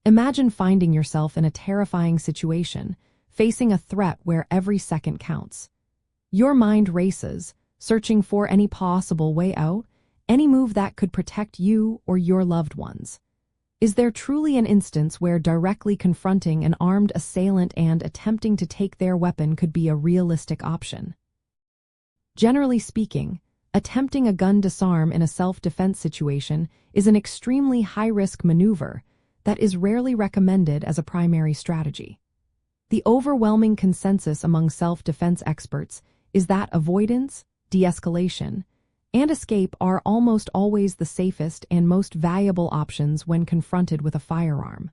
Imagine finding yourself in a terrifying situation, facing a threat where every second counts. Your mind races, searching for any possible way out, any move that could protect you or your loved ones. Is there truly an instance where directly confronting an armed assailant and attempting to take their weapon could be a realistic option? Generally speaking, attempting a gun disarm in a self-defense situation is an extremely high-risk maneuver that is rarely recommended as a primary strategy. The overwhelming consensus among self-defense experts is that avoidance, de-escalation, and escape are almost always the safest and most valuable options when confronted with a firearm.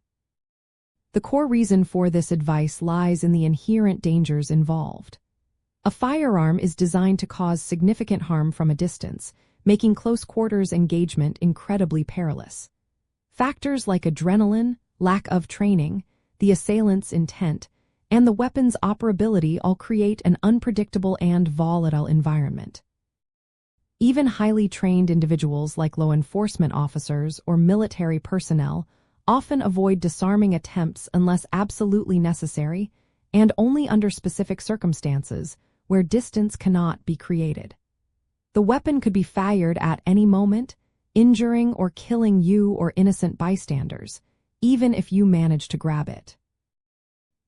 The core reason for this advice lies in the inherent dangers involved. A firearm is designed to cause significant harm from a distance, making close-quarters engagement incredibly perilous. Factors like adrenaline, lack of training, the assailant's intent, and the weapon's operability all create an unpredictable and volatile environment. Even highly trained individuals like law enforcement officers or military personnel often avoid disarming attempts unless absolutely necessary and only under specific circumstances where distance cannot be created. The weapon could be fired at any moment, injuring or killing you or innocent bystanders, even if you manage to grab it.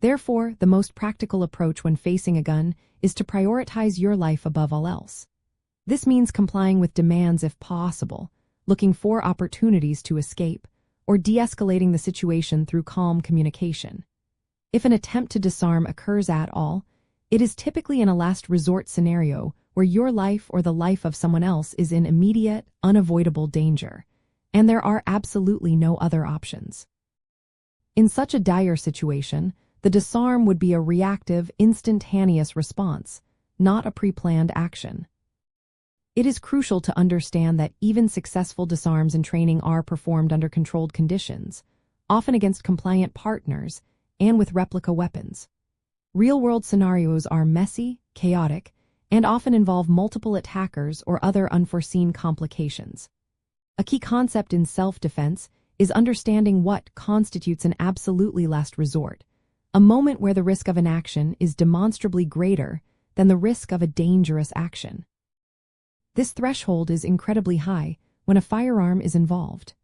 Therefore, the most practical approach when facing a gun is to prioritize your life above all else. This means complying with demands if possible, looking for opportunities to escape, or de-escalating the situation through calm communication. If an attempt to disarm occurs at all, it is typically in a last resort scenario where your life or the life of someone else is in immediate, unavoidable danger, and there are absolutely no other options. In such a dire situation, the disarm would be a reactive, instantaneous response, not a pre-planned action. It is crucial to understand that even successful disarms in training are performed under controlled conditions, often against compliant partners and with replica weapons. Real-world scenarios are messy, chaotic, and often involve multiple attackers or other unforeseen complications. A key concept in self-defense is understanding what constitutes an absolutely last resort, a moment where the risk of an action is demonstrably greater than the risk of a dangerous action. This threshold is incredibly high when a firearm is involved.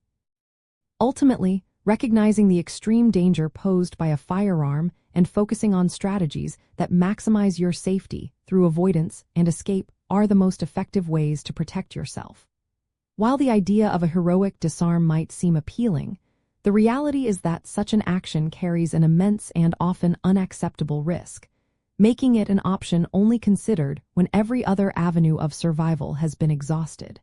Ultimately, recognizing the extreme danger posed by a firearm and focusing on strategies that maximize your safety through avoidance and escape are the most effective ways to protect yourself. While the idea of a heroic disarm might seem appealing, the reality is that such an action carries an immense and often unacceptable risk, making it an option only considered when every other avenue of survival has been exhausted.